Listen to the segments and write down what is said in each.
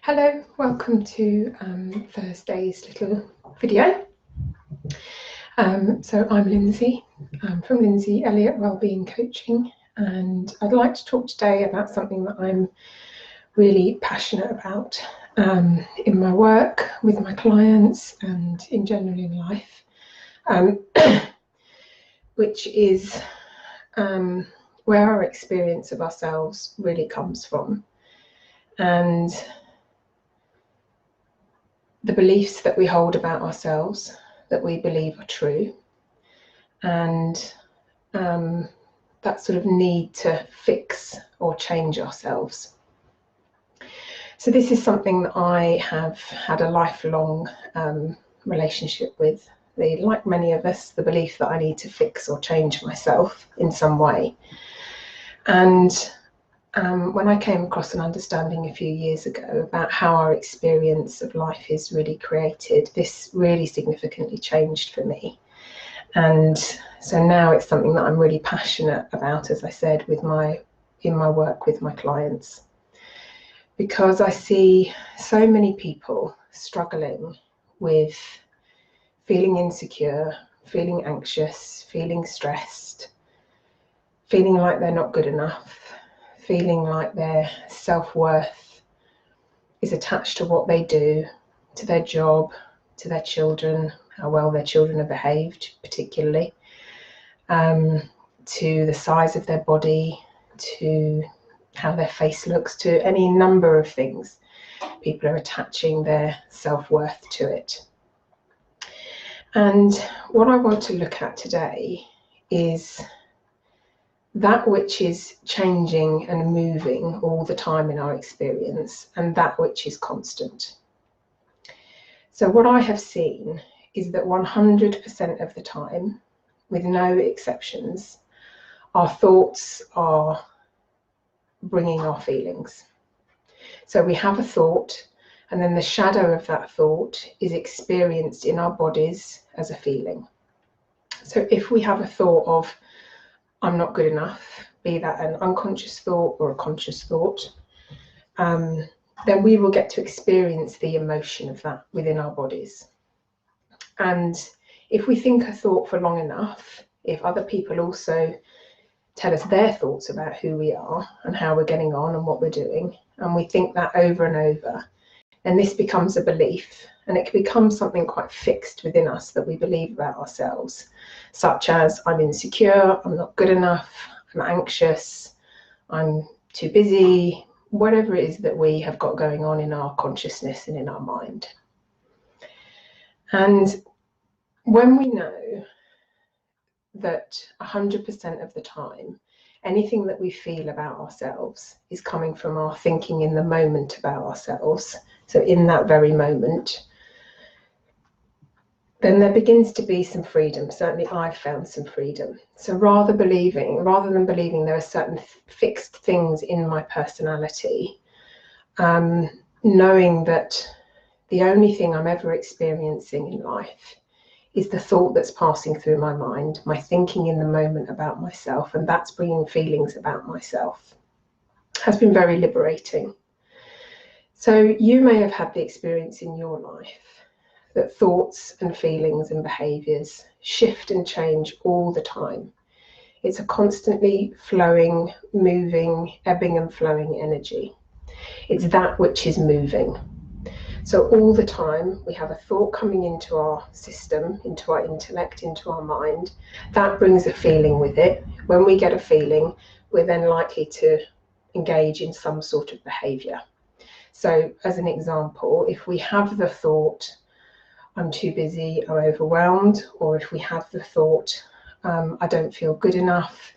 Hello, welcome to Thursday's little video. So I'm Lindsay, from Lindsay Elliott Wellbeing Coaching, and I'd like to talk today about something that I'm really passionate about in my work, with my clients, and in general in life, which is where our experience of ourselves really comes from, and the beliefs that we hold about ourselves that we believe are true, and that sort of need to fix or change ourselves. So this is something that I have had a lifelong relationship with. Like many of us, the belief that I need to fix or change myself in some way. And when I came across an understanding a few years ago about how our experience of life is really created, this really significantly changed for me. And so now it's something that I'm really passionate about, as I said, in my work with my clients, because I see so many people struggling with feeling insecure, feeling anxious, feeling stressed, feeling like they're not good enough, feeling like their self-worth is attached to what they do, to their job, to their children, how well their children are behaved, particularly, to the size of their body, to how their face looks, to any number of things. People are attaching their self-worth to it. And what I want to look at today is that which is changing and moving all the time in our experience, and that which is constant. So what I have seen is that 100% of the time, with no exceptions, our thoughts are bringing our feelings. So we have a thought, and then the shadow of that thought is experienced in our bodies as a feeling. So if we have a thought of, I'm not good enough, be that an unconscious thought or a conscious thought, then we will get to experience the emotion of that within our bodies. And if we think a thought for long enough, if other people also tell us their thoughts about who we are and how we're getting on and what we're doing, and we think that over and over, then this becomes a belief, and it can become something quite fixed within us that we believe about ourselves, such as I'm insecure, I'm not good enough, I'm anxious, I'm too busy, whatever it is that we have got going on in our consciousness and in our mind. And when we know that 100% of the time, anything that we feel about ourselves is coming from our thinking in the moment about ourselves, so in that very moment, then there begins to be some freedom. Certainly I've found some freedom. So rather than believing there are certain fixed things in my personality, knowing that the only thing I'm ever experiencing in life is the thought that's passing through my mind, my thinking in the moment about myself, and that's bringing feelings about myself, has been very liberating. So you may have had the experience in your life that thoughts and feelings and behaviours shift and change all the time. It's a constantly flowing, moving, ebbing and flowing energy. It's that which is moving. So all the time we have a thought coming into our system, into our intellect, into our mind. That brings a feeling with it. When we get a feeling, we're then likely to engage in some sort of behaviour. So as an example, if we have the thought, I'm too busy, I'm overwhelmed, or if we have the thought, I don't feel good enough,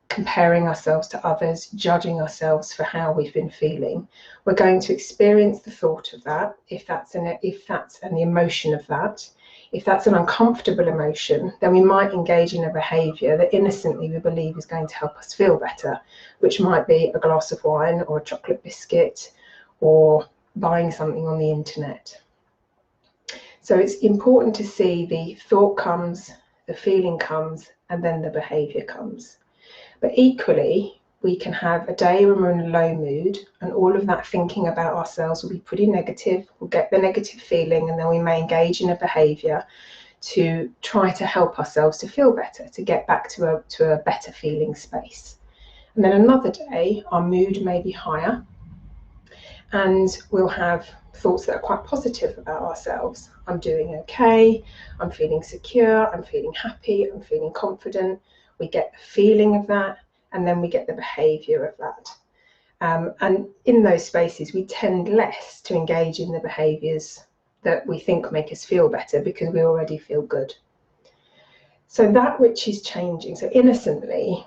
comparing ourselves to others, judging ourselves for how we've been feeling, we're going to experience the thought of that, if that's an emotion of that. If that's an uncomfortable emotion, then we might engage in a behaviour that innocently we believe is going to help us feel better, which might be a glass of wine or a chocolate biscuit or buying something on the internet. So it's important to see the thought comes, the feeling comes, and then the behaviour comes. But equally, we can have a day when we're in a low mood, and all of that thinking about ourselves will be pretty negative. We'll get the negative feeling, and then we may engage in a behaviour to try to help ourselves to feel better, to get back to a better feeling space. And then another day, our mood may be higher, and we'll have thoughts that are quite positive about ourselves. I'm doing okay, I'm feeling secure, I'm feeling happy, I'm feeling confident. We get the feeling of that, and then we get the behaviour of that. And in those spaces, we tend less to engage in the behaviours that we think make us feel better, because we already feel good. So that which is changing, so innocently,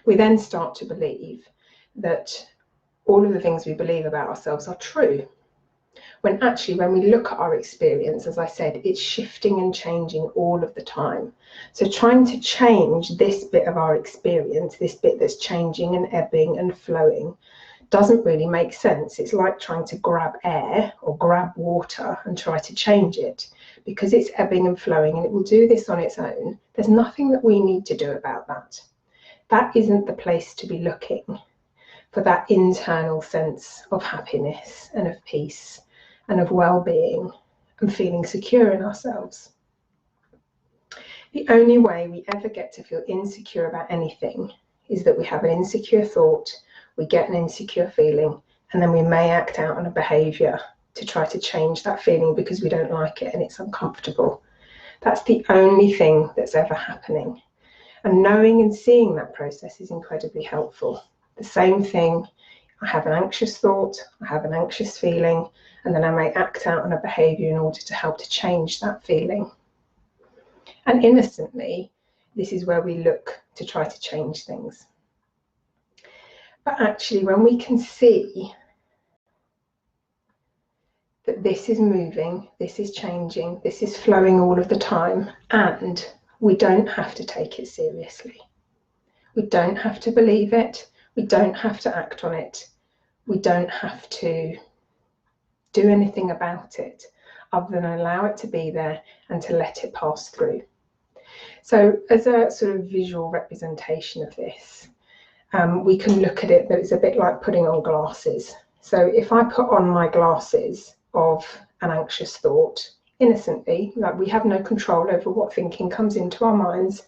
we then start to believe that all of the things we believe about ourselves are true, when actually, when we look at our experience, as I said, it's shifting and changing all of the time. So trying to change this bit of our experience, this bit that's changing and ebbing and flowing, doesn't really make sense. It's like trying to grab air or grab water and try to change it, because it's ebbing and flowing, and it will do this on its own. There's nothing that we need to do about that. That isn't the place to be looking for that internal sense of happiness and of peace and of well-being and feeling secure in ourselves. The only way we ever get to feel insecure about anything is that we have an insecure thought, we get an insecure feeling, and then we may act out on a behaviour to try to change that feeling because we don't like it and it's uncomfortable. That's the only thing that's ever happening. And knowing and seeing that process is incredibly helpful. The same thing, I have an anxious thought, I have an anxious feeling, and then I may act out on a behaviour in order to help to change that feeling. And innocently, this is where we look to try to change things. But actually, when we can see that this is moving, this is changing, this is flowing all of the time, and we don't have to take it seriously. We don't have to believe it. We don't have to act on it. We don't have to do anything about it other than allow it to be there and to let it pass through. So as a sort of visual representation of this, we can look at it that it's a bit like putting on glasses. So if I put on my glasses of an anxious thought innocently, like we have no control over what thinking comes into our minds,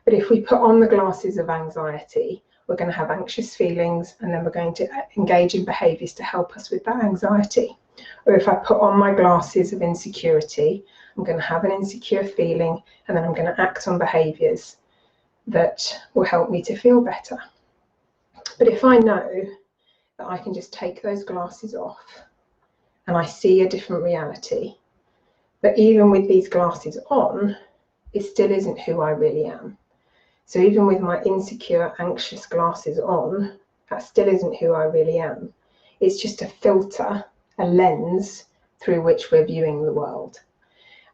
but if we put on the glasses of anxiety, we're going to have anxious feelings, and then we're going to engage in behaviours to help us with that anxiety. Or if I put on my glasses of insecurity, I'm going to have an insecure feeling, and then I'm going to act on behaviours that will help me to feel better. But if I know that I can just take those glasses off and I see a different reality, but even with these glasses on, it still isn't who I really am. So even with my insecure, anxious glasses on, that still isn't who I really am. It's just a filter, a lens through which we're viewing the world.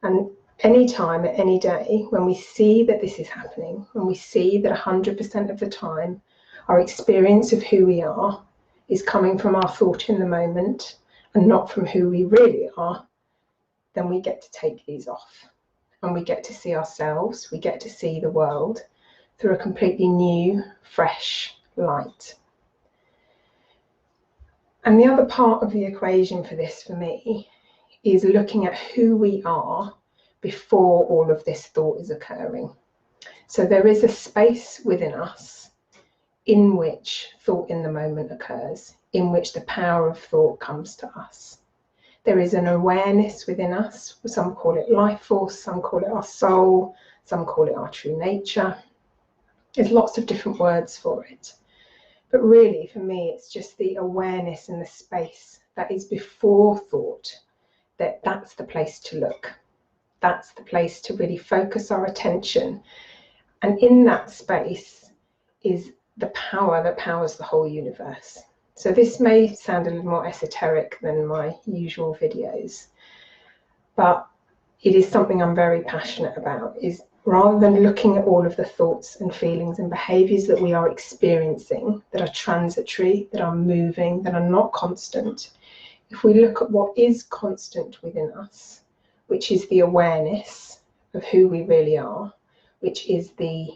And any time, at any day, when we see that this is happening, when we see that 100% of the time our experience of who we are is coming from our thought in the moment and not from who we really are, then we get to take these off. And we get to see ourselves, we get to see the world through a completely new, fresh light. And the other part of the equation for this, for me, is looking at who we are before all of this thought is occurring. So there is a space within us in which thought in the moment occurs, in which the power of thought comes to us. There is an awareness within us. Some call it life force, some call it our soul, some call it our true nature. There's lots of different words for it. But really, for me, it's just the awareness and the space that is before thought, that's the place to look. That's the place to really focus our attention. And in that space is the power that powers the whole universe. So this may sound a little more esoteric than my usual videos, but it is something I'm very passionate about, is rather than looking at all of the thoughts and feelings and behaviours that we are experiencing, that are transitory, that are moving, that are not constant, if we look at what is constant within us, which is the awareness of who we really are, which is the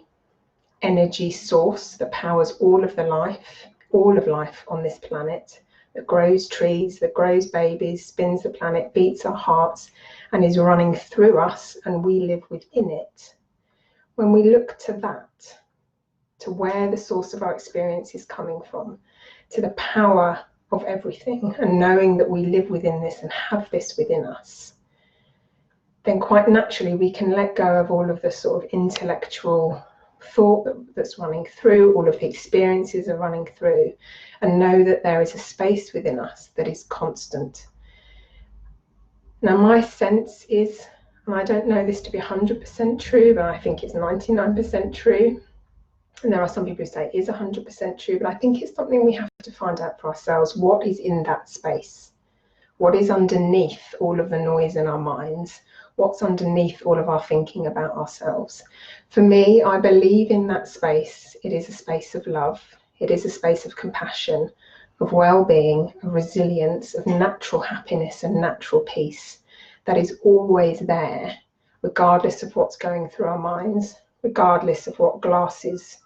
energy source that powers all of life on this planet, that grows trees, that grows babies, spins the planet, beats our hearts, and is running through us, and we live within it. When we look to that, to where the source of our experience is coming from, to the power of everything, and knowing that we live within this and have this within us, then quite naturally we can let go of all of the sort of intellectual thought that's running through, all of the experiences are running through, and know that there is a space within us that is constant. Now, my sense is, and I don't know this to be 100% true, but I think it's 99% true, and there are some people who say it is 100% true, but I think it's something we have to find out for ourselves. What is in that space? What is underneath all of the noise in our minds? What's underneath all of our thinking about ourselves? For me, I believe in that space. It is a space of love. It is a space of compassion, of well-being, of resilience, of natural happiness and natural peace that is always there, regardless of what's going through our minds, regardless of what glasses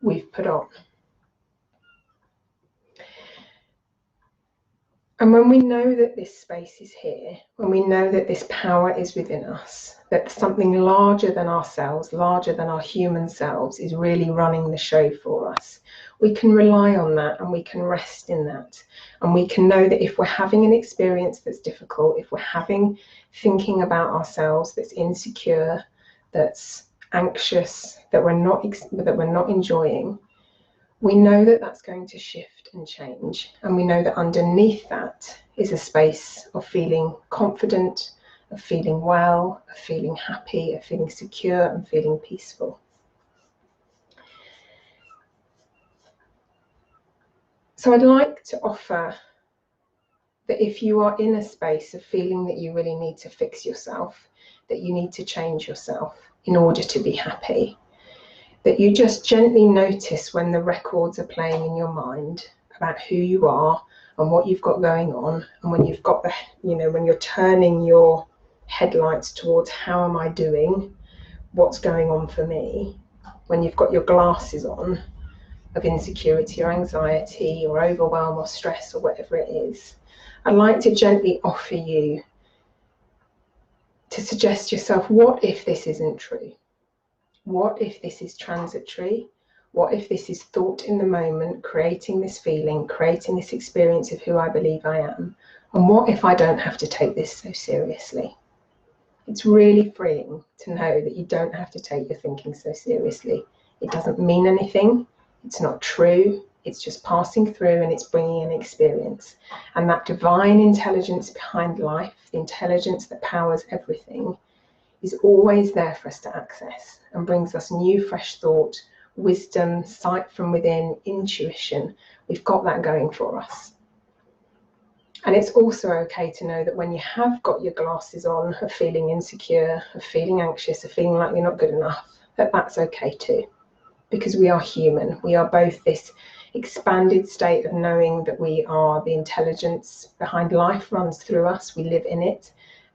we've put on. And when we know that this space is here, when we know that this power is within us, that something larger than ourselves, larger than our human selves, is really running the show for us, we can rely on that and we can rest in that. And we can know that if we're having an experience that's difficult, if we're having thinking about ourselves that's insecure, that's anxious, that we're not enjoying, we know that that's going to shift and change, and we know that underneath that is a space of feeling confident, of feeling well, of feeling happy, of feeling secure and feeling peaceful. So I'd like to offer that if you are in a space of feeling that you really need to fix yourself, that you need to change yourself in order to be happy, that you just gently notice when the records are playing in your mind about who you are and what you've got going on, and when you've got when you're turning your headlights towards how am I doing, what's going on for me, when you've got your glasses on of insecurity or anxiety or overwhelm or stress or whatever it is, I'd like to gently offer you to suggest to yourself, what if this isn't true? What if this is transitory? What if this is thought in the moment, creating this feeling, creating this experience of who I believe I am? And what if I don't have to take this so seriously? It's really freeing to know that you don't have to take your thinking so seriously. It doesn't mean anything. It's not true. It's just passing through, and it's bringing an experience. And that divine intelligence behind life, the intelligence that powers everything, is always there for us to access and brings us new, fresh thought, wisdom, sight from within, intuition. We've got that going for us. And it's also okay to know that when you have got your glasses on of feeling insecure, of feeling anxious, of feeling like you're not good enough, that's okay too. Because we are human. We are both this expanded state of knowing that we are the intelligence behind life runs through us, we live in it.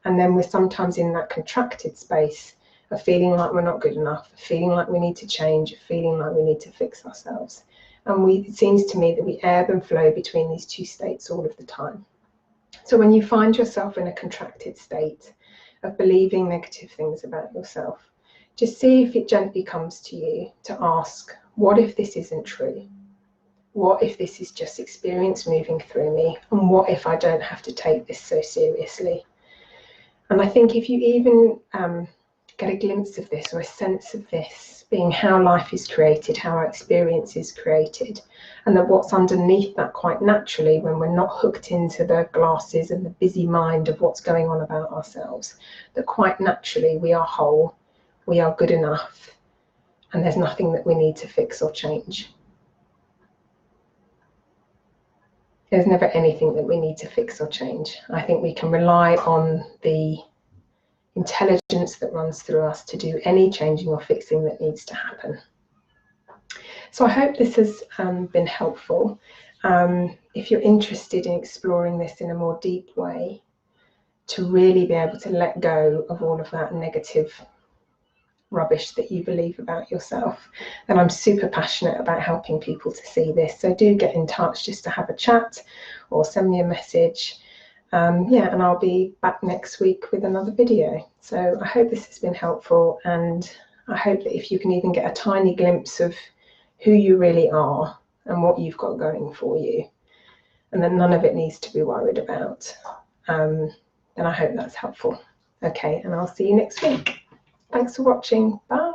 And then we're sometimes in that contracted space of feeling like we're not good enough, of feeling like we need to change, of feeling like we need to fix ourselves. And it seems to me that we ebb and flow between these two states all of the time. So when you find yourself in a contracted state of believing negative things about yourself, just see if it gently comes to you to ask, what if this isn't true? What if this is just experience moving through me? And what if I don't have to take this so seriously? And I think if you even get a glimpse of this or a sense of this being how life is created, how our experience is created, and that what's underneath that quite naturally when we're not hooked into the glasses and the busy mind of what's going on about ourselves, that quite naturally we are whole, we are good enough, and there's nothing that we need to fix or change. There's never anything that we need to fix or change. I think we can rely on the intelligence that runs through us to do any changing or fixing that needs to happen. So I hope this has been helpful. If you're interested in exploring this in a more deep way, to really be able to let go of all of that negative rubbish that you believe about yourself. And I'm super passionate about helping people to see this. So do get in touch just to have a chat or send me a message. Yeah, and I'll be back next week with another video. So I hope this has been helpful, and I hope that if you can even get a tiny glimpse of who you really are and what you've got going for you, and that none of it needs to be worried about, then I hope that's helpful. Okay, and I'll see you next week. Thanks for watching. Bye.